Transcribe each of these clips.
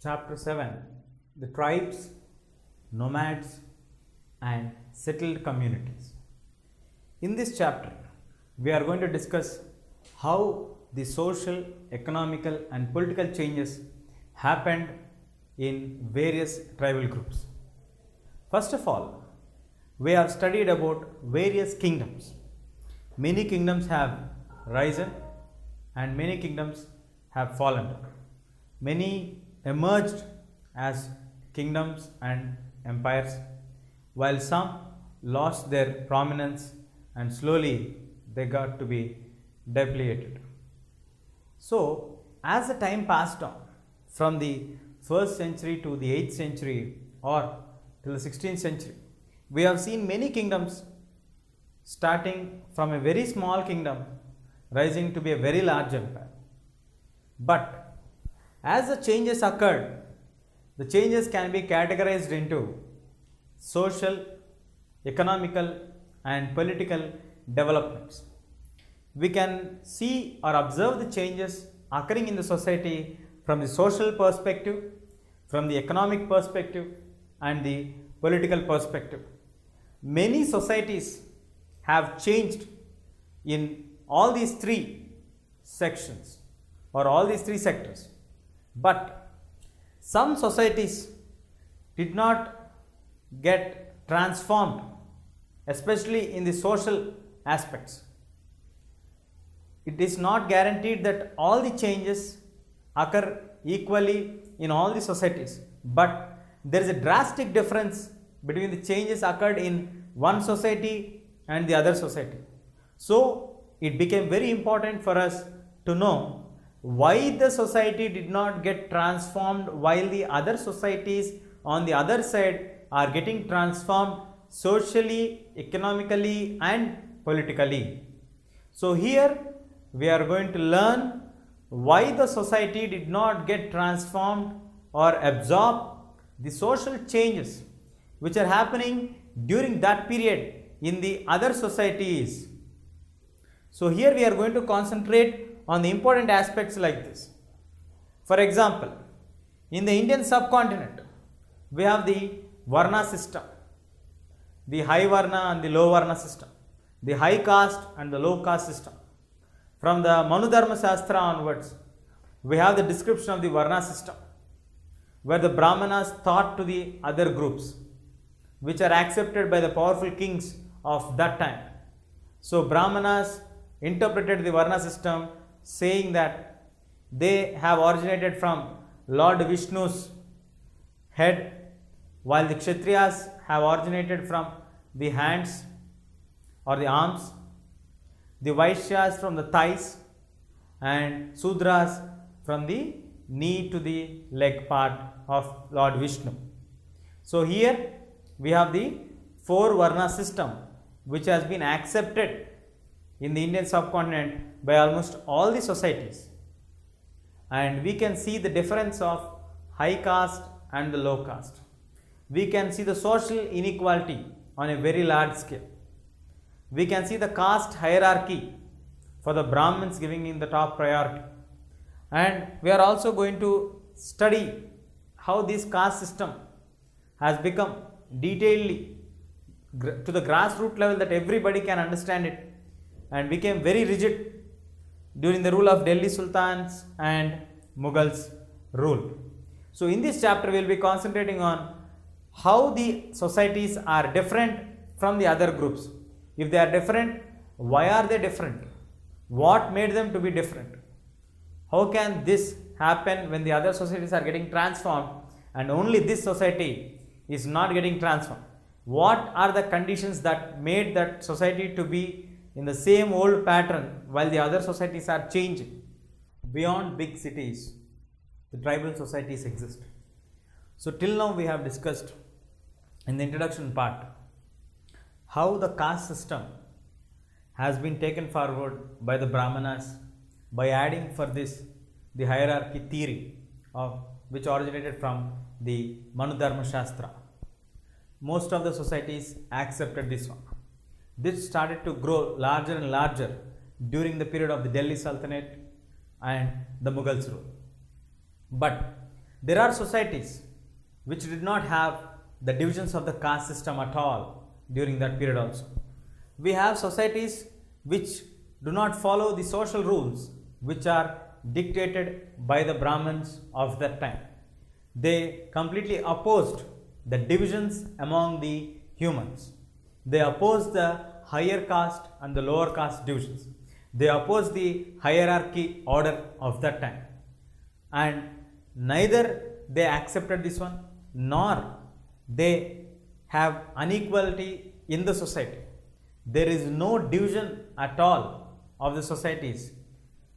Chapter 7, the tribes, nomads and settled communities. In this chapter, we are going to discuss how the social, economical and political changes happened in various tribal groups. First of all, we have studied about various kingdoms. Many kingdoms have risen and many kingdoms have fallen. Many emerged as kingdoms and empires, while some lost their prominence and slowly they got to be depleted. So, as the time passed on from the 1st century to the 8th century or till the 16th century, we have seen many kingdoms starting from a very small kingdom rising to be a very large empire. But as the changes occurred, the changes can be categorized into social, economical and political developments. We can see or observe the changes occurring in the society from the social perspective, from the economic perspective and the political perspective. Many societies have changed in all these three sections or all these three sectors. But some societies did not get transformed, especially in the social aspects. It is not guaranteed that all the changes occur equally in all the societies, but there is a drastic difference between the changes occurred in one society and the other society. So, it became very important for us to know why the society did not get transformed while the other societies on the other side are getting transformed socially, economically and politically. So, here we are going to learn why the society did not get transformed or absorb the social changes which are happening during that period in the other societies. So, here we are going to concentrate on the important aspects like this. For example, in the Indian subcontinent, we have the Varna system, the high Varna and the low Varna system, the high caste and the low caste system. From the Manudharma Shastra onwards, we have the description of the Varna system, where the Brahmanas taught to the other groups, which are accepted by the powerful kings of that time. So, Brahmanas interpreted the Varna system saying that they have originated from Lord Vishnu's head, while the Kshatriyas have originated from the hands or the arms, the Vaishyas from the thighs and Sudras from the knee to the leg part of Lord Vishnu. So, here we have the 4 Varna system which has been accepted in the Indian subcontinent by almost all the societies, and we can see the difference of high caste and the low caste. We can see the social inequality on a very large scale. We can see the caste hierarchy for the Brahmins giving in the top priority, and we are also going to study how this caste system has become detailedly to the grassroots level that everybody can understand it, and became very rigid during the rule of Delhi Sultans and Mughals rule. So, in this chapter we will be concentrating on how the societies are different from the other groups. If they are different, why are they different? What made them to be different? How can this happen when the other societies are getting transformed and only this society is not getting transformed? What are the conditions that made that society to be in the same old pattern while the other societies are changing? Beyond big cities, the tribal societies exist. So, till now we have discussed in the introduction part how the caste system has been taken forward by the Brahmanas by adding for this the hierarchy theory of which originated from the Manudharma Shastra. Most of the societies accepted this one. This started to grow larger and larger during the period of the Delhi Sultanate and the Mughals rule. But There are societies which did not have the divisions of the caste system at all during that period also. We have societies which do not follow the social rules which are dictated by the Brahmins of that time. They completely opposed the divisions among the humans. They opposed the higher caste and the lower caste divisions. They opposed the hierarchy order of that time. And neither they accepted this one, nor they have inequality in the society. There is no division at all of the societies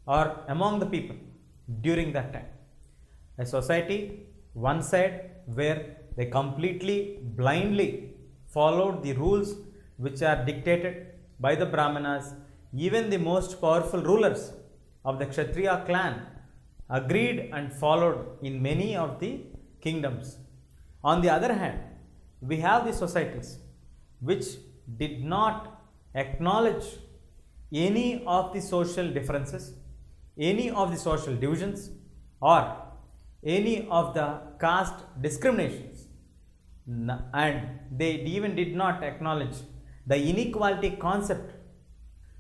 or among the people during that time. A society, one side, where they completely blindly followed the rules which are dictated by the Brahmanas. Even the most powerful rulers of the Kshatriya clan agreed and followed in many of the kingdoms. On the other hand, we have the societies which did not acknowledge any of the social differences, any of the social divisions, or any of the caste discriminations, and they even did not acknowledge the inequality concept,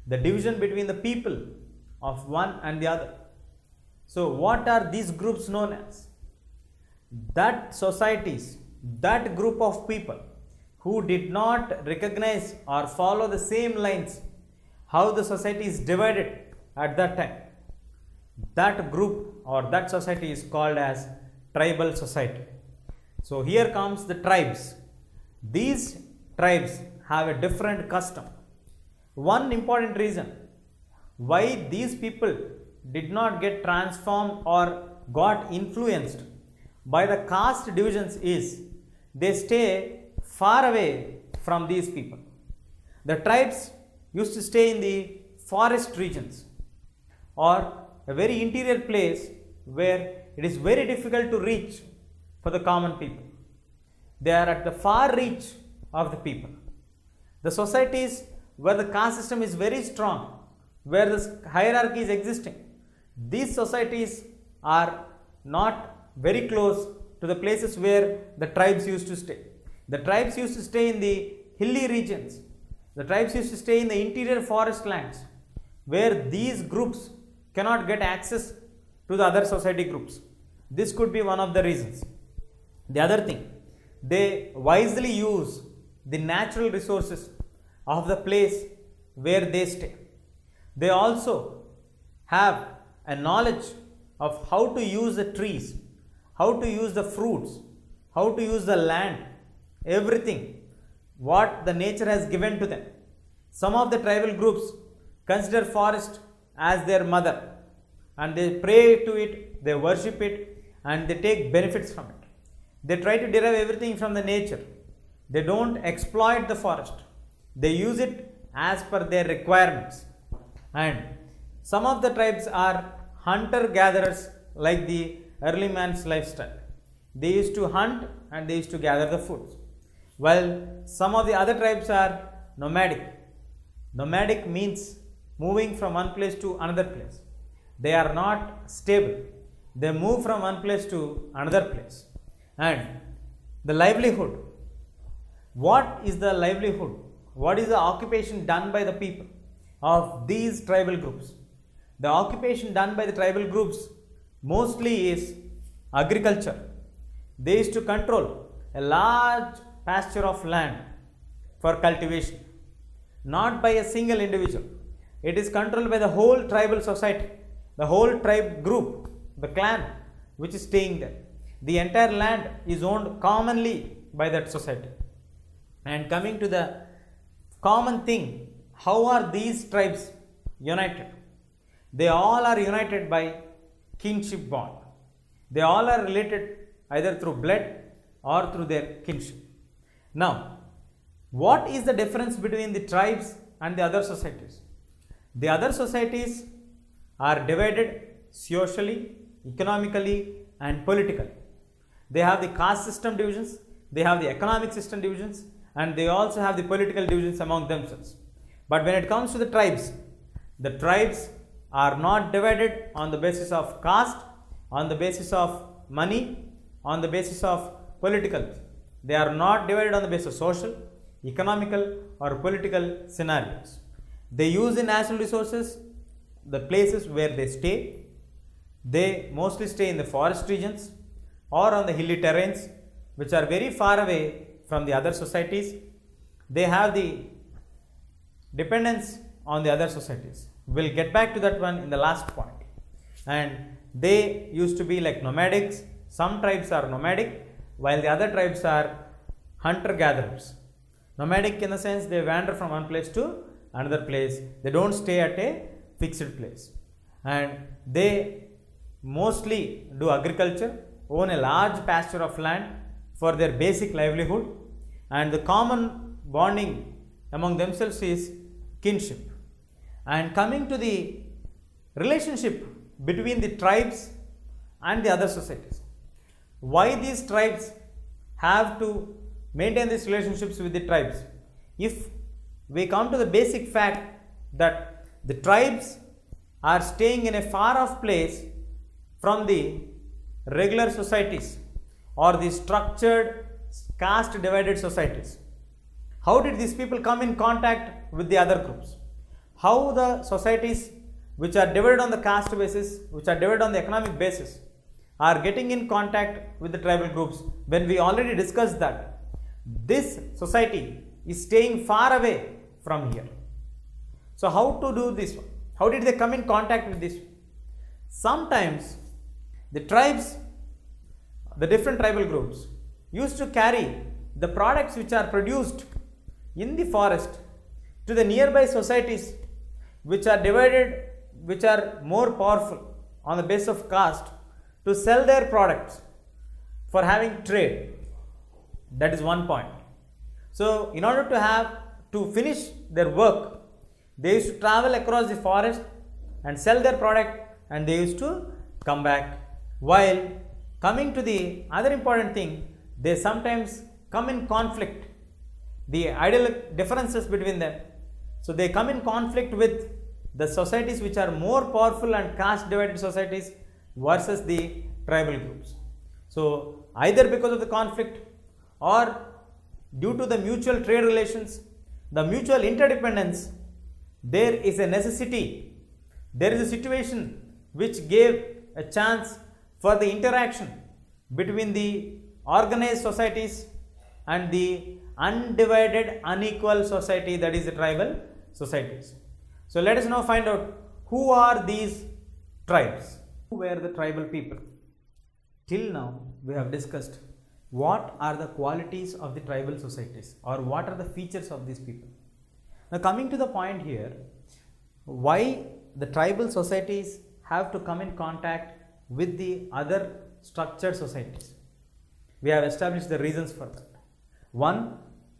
the division between the people of one and the other. So what are these groups known as? That societies, that group of people who did not recognize or follow the same lines how the society is divided at that time, that group or that society is called as tribal society. So here comes the tribes. These tribes have a different custom. One important reason why these people did not get transformed or got influenced by the caste divisions is they stay far away from these people. The tribes used to stay in the forest regions or a very interior place where it is very difficult to reach for the common people. They are at the far reach of the people. The societies where the caste system is very strong, where the hierarchy is existing, these societies are not very close to the places where the tribes used to stay. The tribes used to stay in the hilly regions. The tribes used to stay in the interior forest lands where these groups cannot get access to the other society groups. This could be one of the reasons. The other thing, they wisely use the natural resources of the place where they stay. They also have a knowledge of how to use the trees, how to use the fruits, how to use the land, everything what the nature has given to them. Some of the tribal groups consider forest as their mother and they pray to it, they worship it, and they take benefits from it. They try to derive everything from the nature. They don't exploit the forest. They use it as per their requirements. And some of the tribes are hunter-gatherers like the early man's lifestyle. They used to hunt and they used to gather the foods. While some of the other tribes are nomadic. Nomadic means moving from one place to another place. They are not stable. They move from one place to another place. And the livelihood. What is the livelihood? What is the occupation done by the people of these tribal groups? The occupation done by the tribal groups mostly is agriculture. They used to control a large pasture of land for cultivation, not by a single individual. It is controlled by the whole tribal society, the whole tribe group, the clan which is staying there. The entire land is owned commonly by that society. And coming to the common thing, how are these tribes united? They all are united by kinship bond. They all are related either through blood or through their kinship. Now, what is the difference between the tribes and the other societies? The other societies are divided socially, economically, and politically. They have the caste system divisions, they have the economic system divisions, and they also have the political divisions among themselves. But when it comes to the tribes are not divided on the basis of caste, on the basis of money, on the basis of political. They are not divided on the basis of social, economical or political scenarios. They use the natural resources, the places where they stay. They mostly stay in the forest regions or on the hilly terrains which are very far away from the other societies. They have the dependence on the other societies. We'll get back to that one in the last point. And they used to be like nomadics. Some tribes are nomadic while the other tribes are hunter-gatherers. Nomadic in the sense they wander from one place to another place. They don't stay at a fixed place. And they mostly do agriculture, own a large pasture of land for their basic livelihood, and the common bonding among themselves is kinship. And coming to the relationship between the tribes and the other societies, why these tribes have to maintain these relationships with the tribes? If we come to the basic fact that the tribes are staying in a far off place from the regular societies or the structured caste divided societies, how did these people come in contact with the other groups? How the societies which are divided on the caste basis, which are divided on the economic basis, are getting in contact with the tribal groups, when we already discussed that this society is staying far away from here. So how to do this? How did they come in contact with this? Sometimes the tribes, the different tribal groups used to carry the products which are produced in the forest to the nearby societies which are divided, which are more powerful on the basis of caste, to sell their products for having trade. That is one point. So in order to finish their work, they used to travel across the forest and sell their product, and they used to come back. While coming to the other important thing, they sometimes come in conflict, the ideal differences between them. So they come in conflict with the societies which are more powerful and caste divided societies versus the tribal groups. So either because of the conflict or due to the mutual trade relations, the mutual interdependence, there is a necessity, there is a situation which gave a chance for the interaction between the organized societies and the undivided unequal society, that is the tribal societies. So let us now find out who are these tribes, who were the tribal people. Till now we have discussed what are the qualities of the tribal societies or what are the features of these people. Now coming to the point here, why the tribal societies have to come in contact with the other structured societies. We have established the reasons for that. One,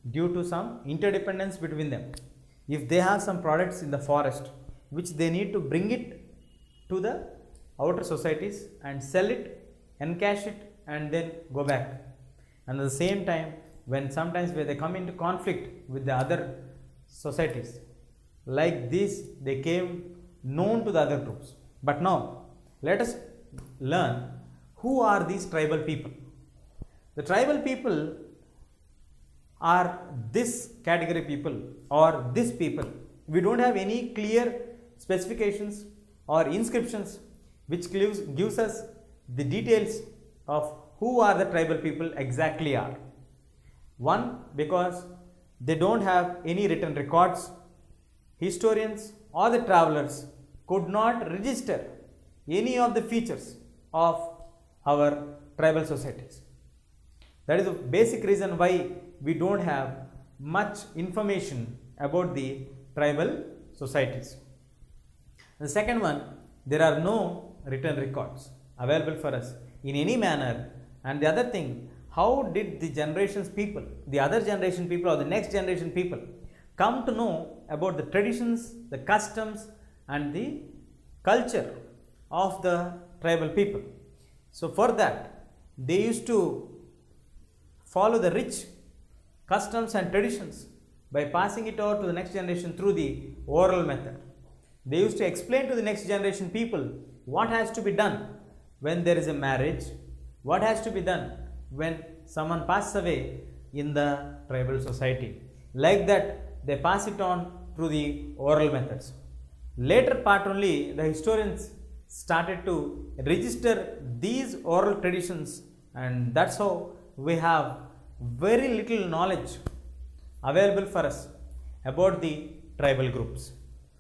due to some interdependence between them. If they have some products in the forest which they need to bring it to the outer societies and sell it, encash it, and then go back. And at the same time, when sometimes where they come into conflict with the other societies, like this they came known to the other groups. But now let us learn who are these tribal people. The tribal people are this category people or this people. We don't have any clear specifications or inscriptions which gives us the details of who are the tribal people exactly are. One, because they don't have any written records. Historians or the travelers could not register any of the features of our tribal societies. That is the basic reason why we don't have much information about the tribal societies. The second one, there are no written records available for us in any manner. And the other thing, how did the generations people, the other generation people or the next generation people come to know about the traditions, the customs and the culture of the tribal people? So for that, they used to follow the rich customs and traditions by passing it over to the next generation through the oral method. They used to explain to the next generation people what has to be done when there is a marriage, what has to be done when someone passes away in the tribal society. Like that, they pass it on through the oral methods. Later part only, the historians started to register these oral traditions, and that's how we have very little knowledge available for us about the tribal groups.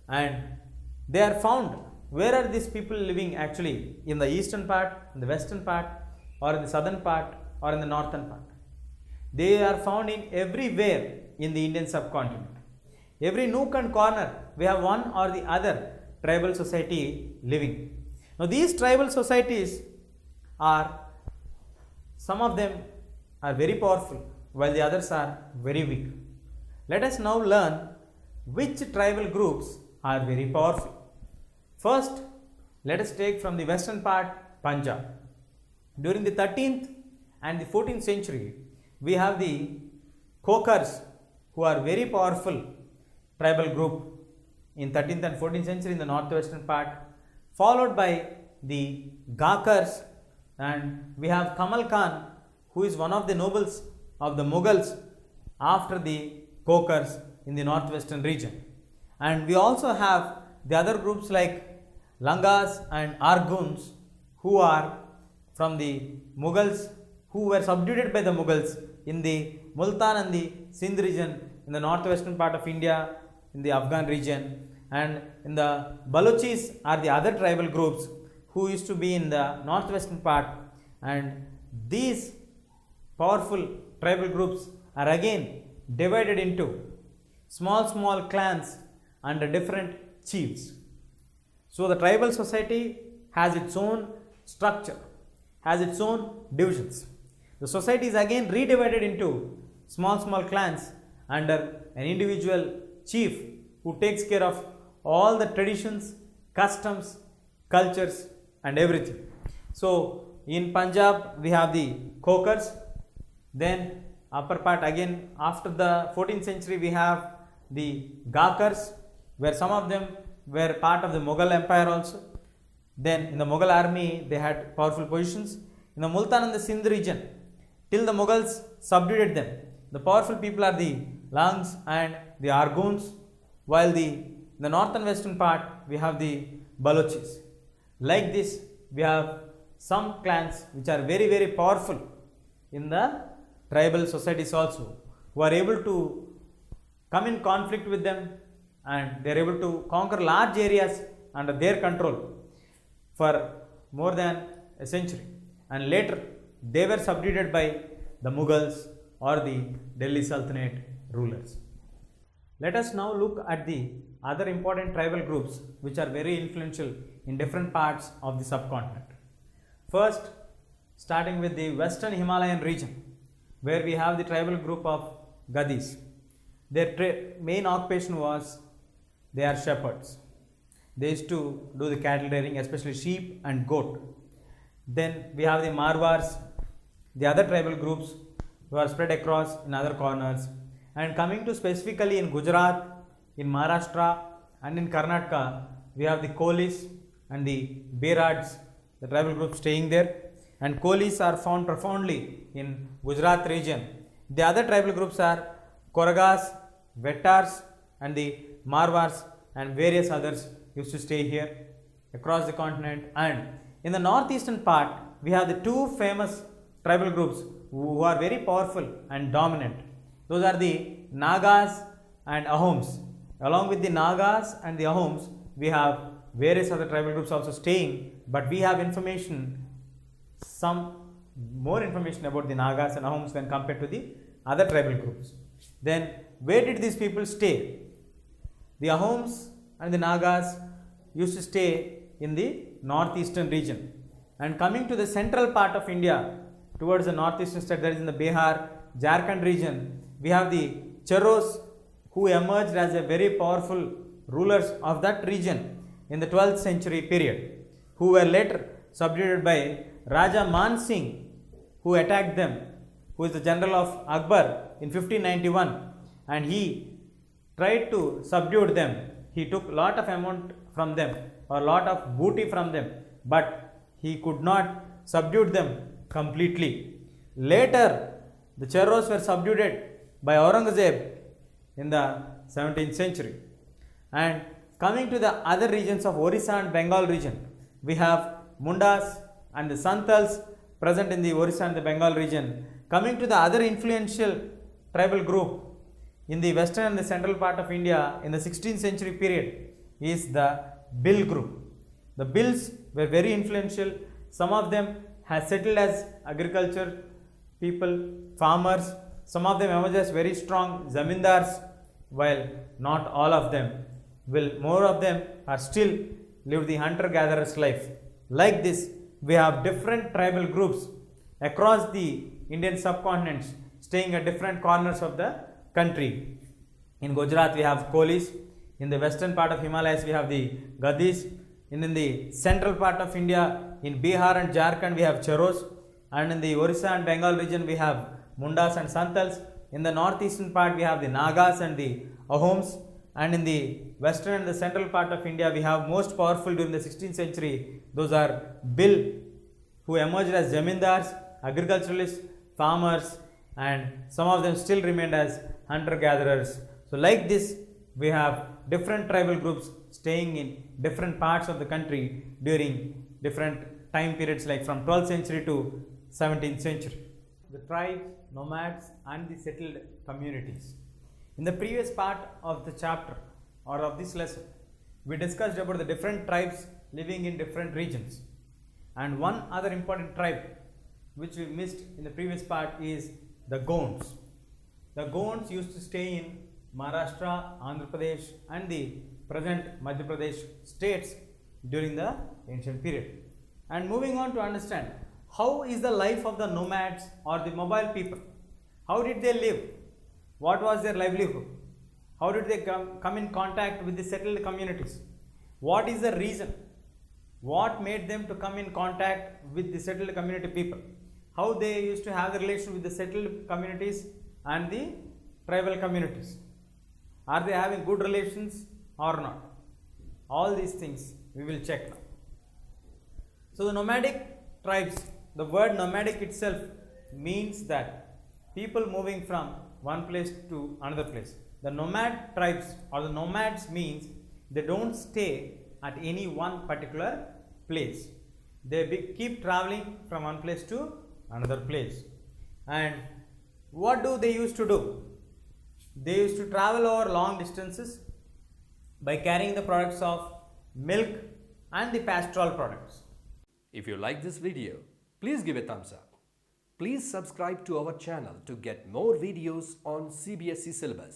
And they are found, where are these people living actually? In the eastern part, in the western part, or in the southern part, or in the northern part. They are found in everywhere in the Indian subcontinent. Every nook and corner, we have one or the other tribal society living. Now these tribal societies are, some of them are very powerful, while the others are very weak. Let us now learn which tribal groups are very powerful. First, let us take from the western part, Punjab. During the 13th and the 14th century, we have the Khokars, who are very powerful tribal group in 13th and 14th century in the northwestern part, followed by the Gakars, and we have Kamal Khan, who is one of the nobles of the Mughals after the Khokars in the northwestern region. And we also have the other groups like Langas and Arguns, who are from the Mughals, who were subdued by the Mughals in the Multan and the Sindh region in the northwestern part of India, in the Afghan region. And in the Balochis are the other tribal groups who used to be in the northwestern part, and these powerful tribal groups are again divided into small clans under different chiefs. So the tribal society has its own structure, has its own divisions. The society is again redivided into small clans under an individual chief who takes care of all the traditions, customs, cultures and everything. So in Punjab we have the Khokars, then upper part again after the 14th century we have the Gakars, where some of them were part of the Mughal Empire also. Then in the Mughal army they had powerful positions. In the Multan and the Sindh region, till the Mughals subdued them, the powerful people are the Langs and the Arguns, while in the north and western part we have the Balochis. Like this, we have some clans which are very powerful in the tribal societies also, who are able to come in conflict with them, and they are able to conquer large areas under their control for more than a century, and later they were subdued by the Mughals or the Delhi Sultanate rulers. Let us now look at the other important tribal groups which are very influential in different parts of the subcontinent. First, starting with the western Himalayan region, where we have the tribal group of Gadis. Their main occupation was, they are shepherds. They used to do the cattle rearing, especially sheep and goat. Then we have the Marwars, the other tribal groups who are spread across in other corners. And coming to specifically in Gujarat, in Maharashtra and in Karnataka, we have the Kolis and the Berads, the tribal group staying there. And Kolis are found profoundly in Gujarat region. The other tribal groups are Koragas, Vettars and the Marwars, and various others used to stay here across the continent. And in the northeastern part, we have the two famous tribal groups who are very powerful and dominant. Those are the Nagas and Ahoms. Along with the Nagas and the Ahoms, we have various other tribal groups also staying, but we have some more information about the Nagas and Ahoms when compared to the other tribal groups. Then where did these people stay? The Ahoms and the Nagas used to stay in the northeastern region. And coming to the central part of India, towards the northeastern state, that is in the Bihar, Jharkhand region, we have the Charos, who emerged as a very powerful rulers of that region in the 12th century period, who were later subdued by Raja Man Singh, who attacked them, who is the general of Akbar in 1591, and he tried to subdue them. He took lot of amount from them or lot of booty from them, but he could not subdue them completely. Later, the Cheros were subdued by Aurangzeb in the 17th century. And coming to the other regions of Orissa and Bengal region, we have Mundas and the Santals present in the Orissa and the Bengal region. Coming to the other influential tribal group in the western and the central part of India in the 16th century period is the Bill group. The Bills were very influential. Some of them has settled as agriculture people, farmers. Some of them emerged as very strong zamindars, while not all of them will. More of them are still live the hunter-gatherer's life. Like this, we have different tribal groups across the Indian subcontinents staying at different corners of the country. In Gujarat, we have Kolis. In the western part of Himalayas, we have the Gadis. In the central part of India, in Bihar and Jharkhand, we have Cheros. And in the Orissa and Bengal region, we have Mundas and Santals. In the northeastern part, we have the Nagas and the Ahoms. And in the western and the central part of India, we have most powerful during the 16th century. Those are Bill, who emerged as zamindars, agriculturalists, farmers, and some of them still remained as hunter-gatherers. So like this, we have different tribal groups staying in different parts of the country during different time periods, like from 12th century to 17th century. The tribes, nomads, and the settled communities. In the previous part of the chapter or of this lesson, we discussed about the different tribes living in different regions. And one other important tribe which we missed in the previous part is the Gonds. The Gonds used to stay in Maharashtra, Andhra Pradesh, and the present Madhya Pradesh states during the ancient period. And moving on to understand how is the life of the nomads or the mobile people. How did they live? What was their livelihood? How did they come in contact with the settled communities? What is the reason? What made them to come in contact with the settled community people? How they used to have the relation with the settled communities and the tribal communities? Are they having good relations or not? All these things we will check now. So the nomadic tribes, the word nomadic itself means that people moving from one place to another place. The nomad tribes or the nomads means they don't stay at any one particular place. They keep traveling from one place to another place. And what do they used to do? They used to travel over long distances by carrying the products of milk and the pastoral products. If you like this video, please give a thumbs up. Please subscribe to our channel to get more videos on CBSE syllabus.